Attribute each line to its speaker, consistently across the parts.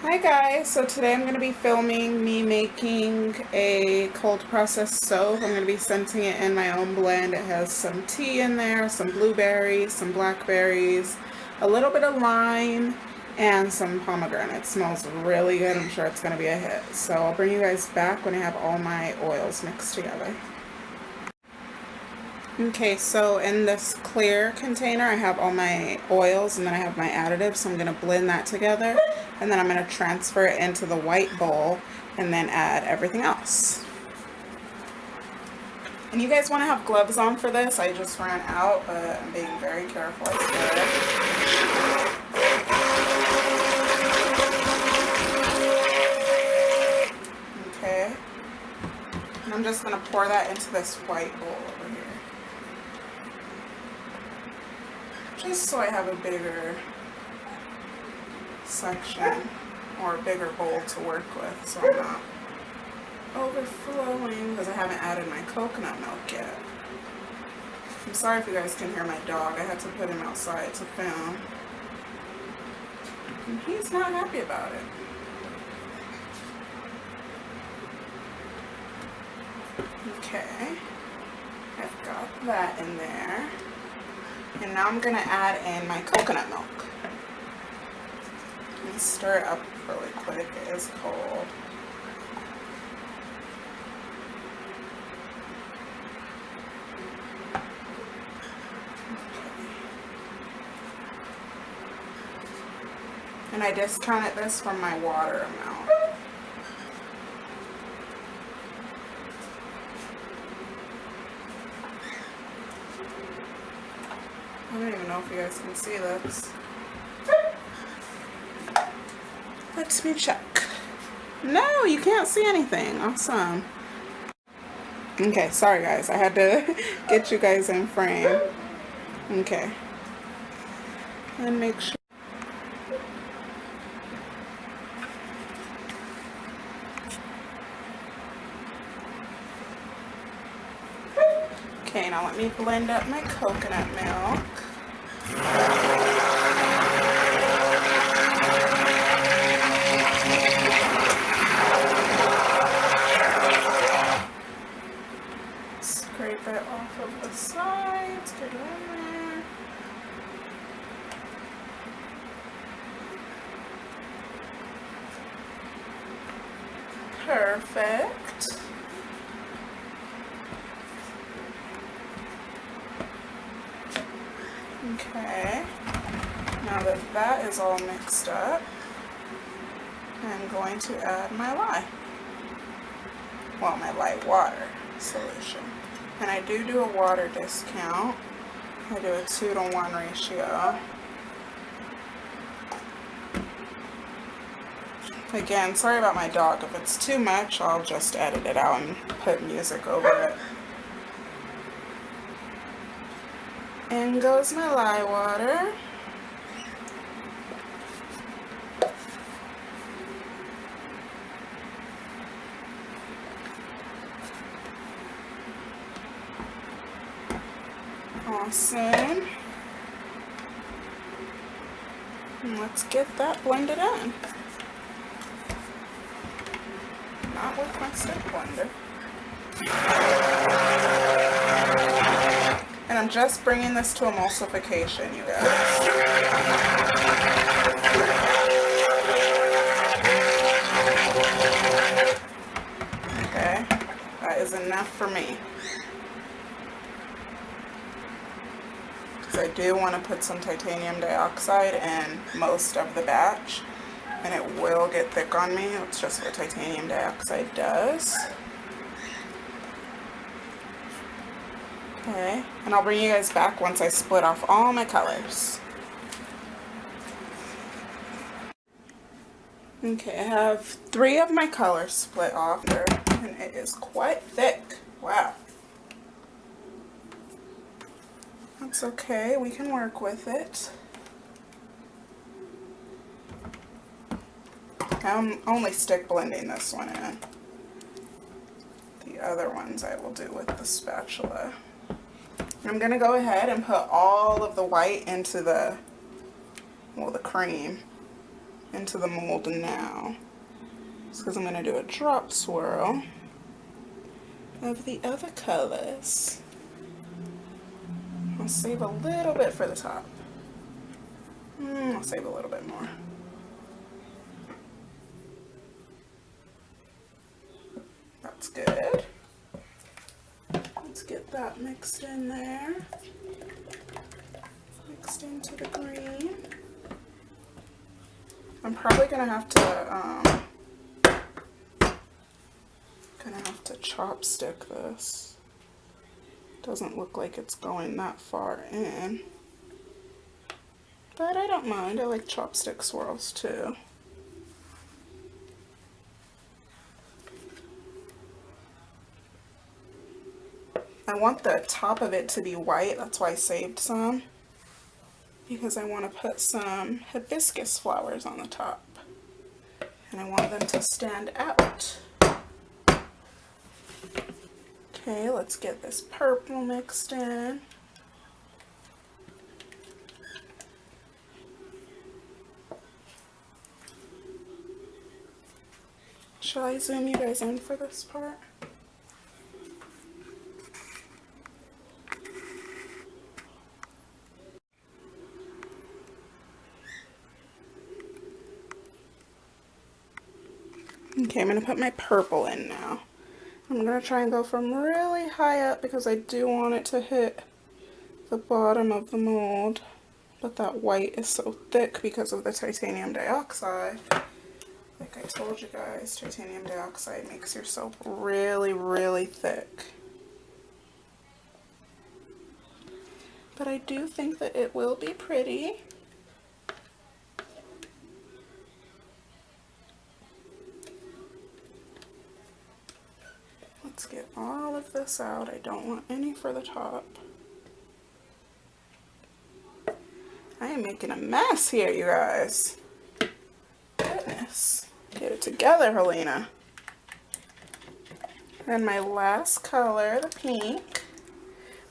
Speaker 1: Hi guys, so today I'm going to be filming me making a cold pressed soap. I'm going to be scenting it in my own blend. It has some tea in there, some blueberries, some blackberries, a little bit of lime, and some pomegranate. It smells really good. I'm sure it's going to be a hit. So I'll bring you guys back when I have all my oils mixed together. Okay, so in this clear container I have all my oils and then I have my additives, so I'm going to blend that together and then I'm going to transfer it into the white bowl and then add everything else. And you guys want to have gloves on for this. I just ran out, but I'm being very careful, I swear. Okay, and I'm just going to pour that into this white bowl over here. Just so I have a bigger section or a bigger bowl to work with, so I'm not overflowing because I haven't added my coconut milk yet. I'm sorry if you guys can hear my dog. I had to put him outside to film, and he's not happy about it. Okay, I've got that in there. And now I'm going to add in my coconut milk. Let me stir it up really quick. It is cold. And I discounted this from my water amount. I don't even know if you guys can see this. Let me check. No, you can't see anything. Awesome. Okay, sorry guys. I had to get you guys in frame. Okay. And make sure. Okay, now let me blend up my coconut milk. Scrape it off of the sides, get it in there. Perfect. Okay, now that that is all mixed up, I'm going to add my lye. Well, my light water solution. And I do a water discount. I do a 2-to-1 ratio. Again, sorry about my dog. If it's too much, I'll just edit it out and put music over it. In goes my lye water. Awesome. And let's get that blended in. Not with my stick blender. And I'm just bringing this to emulsification, you guys. Okay, that is enough for me. Because I do want to put some titanium dioxide in most of the batch. And it will get thick on me. It's just what titanium dioxide does. Okay, and I'll bring you guys back once I split off all my colors. Okay, I have 3 of my colors split off there, and it is quite thick. Wow. That's okay, we can work with it. I'm only stick blending this one in. The other ones I will do with the spatula. I'm going to go ahead and put all of the white into the cream. into the mold now. Just because I'm going to do a drop swirl of the other colors. I'll save a little bit for the top. I'll save a little bit more. That's good. Let's get that mixed in there. Mixed into the green. I'm probably gonna have to chopstick this. Doesn't look like it's going that far in, but I don't mind. I like chopstick swirls too. I want the top of it to be white, that's why I saved some, because I want to put some hibiscus flowers on the top, and I want them to stand out. Okay, let's get this purple mixed in. Shall I zoom you guys in for this part? Okay, I'm going to put my purple in now. I'm going to try and go from really high up because I do want it to hit the bottom of the mold, but that white is so thick because of the titanium dioxide. Like I told you guys, titanium dioxide makes your soap really, really thick. But I do think that it will be pretty. Let's get all of this out. I don't want any for the top. I am making a mess here, you guys. Goodness. Get it together, Helena. And my last color, the pink,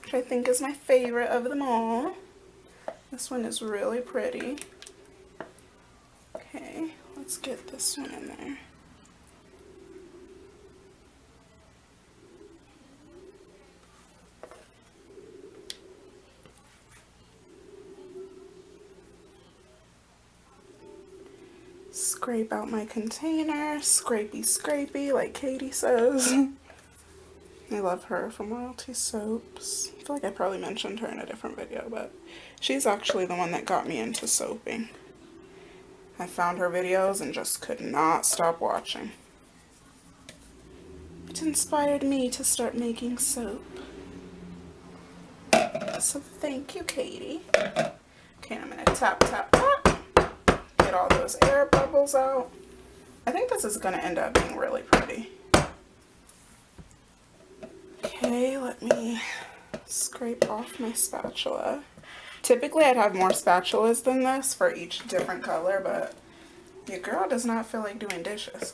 Speaker 1: which I think is my favorite of them all. This one is really pretty. Okay, let's get this one in there. Scrape out my container, scrapey scrapey like Katie says. I love her from Royalty Soaps. I feel like I probably mentioned her in a different video, but she's actually the one that got me into soaping. I found her videos and just could not stop watching. It inspired me to start making soap. So thank you, Katie. Okay, I'm gonna tap, tap, tap. Get all those air bubbles out. I think this is going to end up being really pretty. Okay, let me scrape off my spatula. Typically I'd have more spatulas than this for each different color, but your girl does not feel like doing dishes.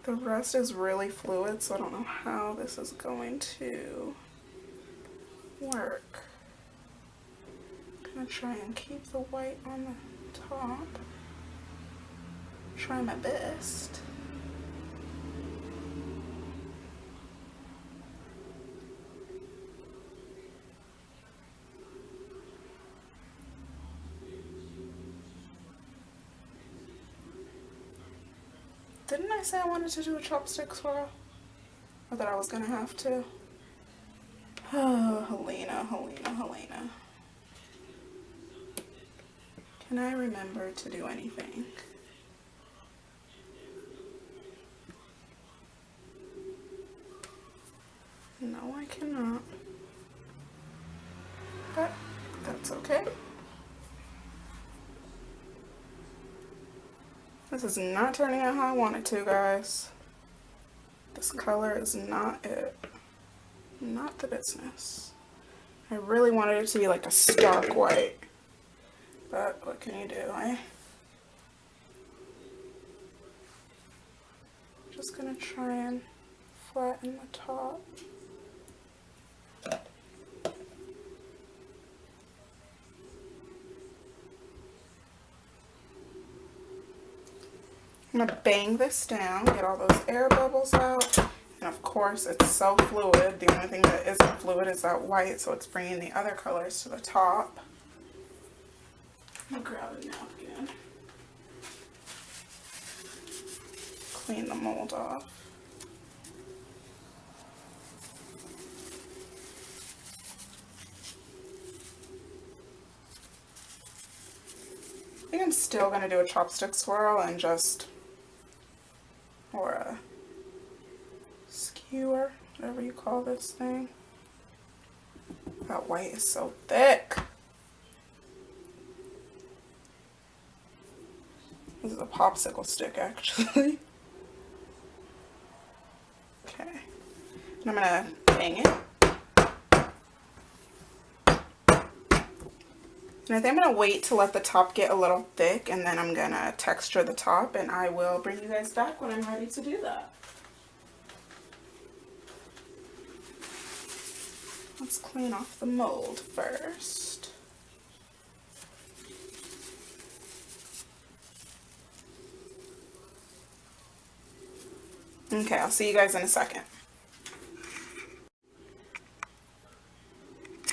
Speaker 1: The rest is really fluid, so I don't know how this is going to work. I'm gonna try and keep the white on the top. Try my best. Didn't I say I wanted to do a chopstick swirl? Or that I was gonna have to? Oh, Helena, Helena, Helena. Can I remember to do anything? No, I cannot. But that's okay. This is not turning out how I want it to, guys. This color is not it. Not the business. I really wanted it to be like a stark white. But what can you do, eh? Just gonna try and flatten the top. I'm gonna bang this down, get all those air bubbles out. And of course, it's so fluid. The only thing that isn't fluid is that white, so it's bringing the other colors to the top. I'll grab a napkin. Clean the mold off. I think I'm still going to do a chopstick swirl and just, or a skewer, whatever you call this thing. That white is so thick. This is a popsicle stick, actually. Okay. And I'm going to bang it. And I think I'm going to wait to let the top get a little thick, and then I'm going to texture the top, and I will bring you guys back when I'm ready to do that. Let's clean off the mold first. Okay, I'll see you guys in a second.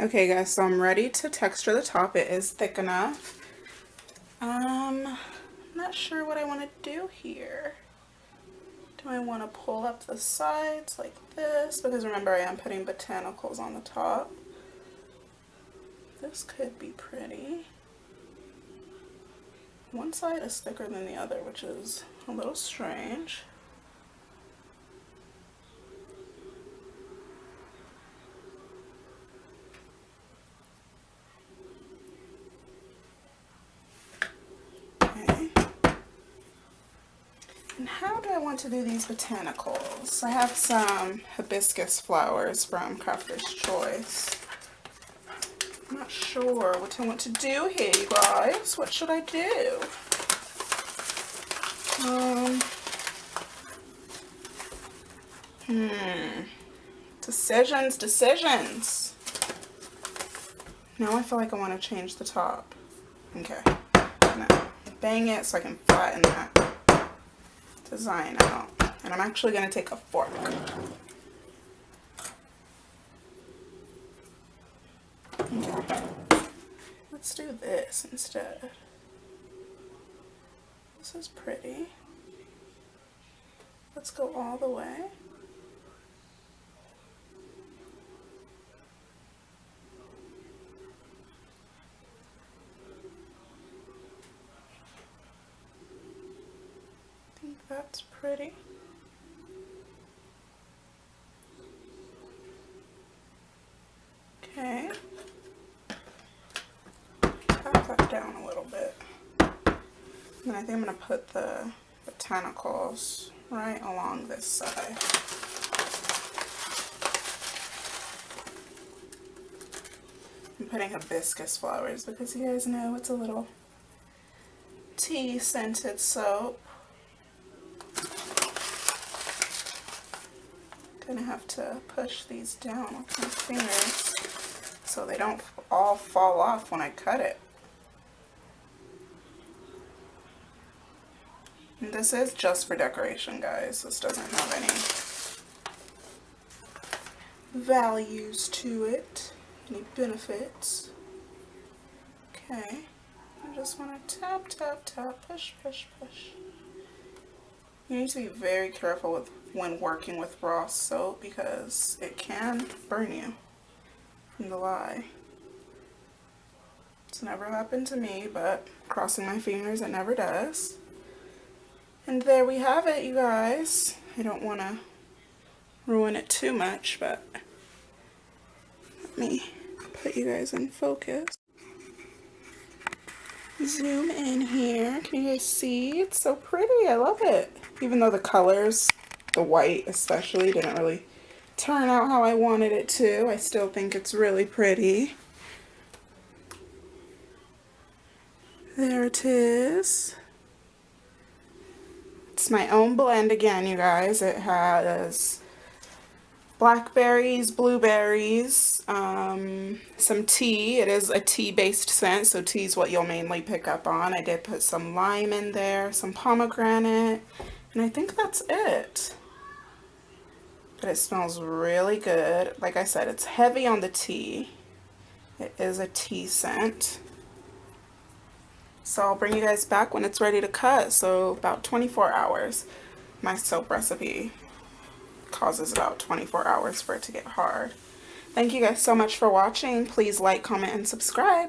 Speaker 1: Okay guys, so I'm ready to texture the top. It is thick enough. I'm not sure what I want to do here. Do I want to pull up the sides like this? Because remember, I am putting botanicals on the top. This could be pretty. One side is thicker than the other, which is a little strange. And how do I want to do these botanicals? I have some hibiscus flowers from Crafter's Choice. I'm not sure what I want to do here, you guys. What should I do? Decisions. Now I feel like I want to change the top. Okay. I'm gonna bang it so I can flatten that design out. And I'm actually going to take a fork. Okay. Let's do this instead. This is pretty. Let's go all the way. I think that's pretty. Okay. Tap that down a little bit. And I think I'm going to put the botanicals right along this side. I'm putting hibiscus flowers because you guys know it's a little tea scented soap. Gonna have to push these down with my fingers so they don't all fall off when I cut it. And this is just for decoration, guys. This doesn't have any values to it, any benefits. Okay, I just want to tap, tap, tap, push, push, push. You need to be very careful when working with raw soap because it can burn you from the lye. It's never happened to me, but crossing my fingers, it never does. And there we have it, you guys. I don't want to ruin it too much, but let me put you guys in focus. Zoom in here. Can you guys see? It's so pretty. I love it. Even though the colors, the white especially, didn't really turn out how I wanted it to, I still think it's really pretty. There it is. It's my own blend again, you guys. It has blackberries, blueberries, some tea. It is a tea-based scent, so tea is what you'll mainly pick up on. I did put some lime in there, some pomegranate, and I think that's it. But it smells really good. Like I said, it's heavy on the tea. It is a tea scent. So I'll bring you guys back when it's ready to cut. So about 24 hours. My soap recipe causes about 24 hours for it to get hard. Thank you guys so much for watching. Please like, comment, and subscribe.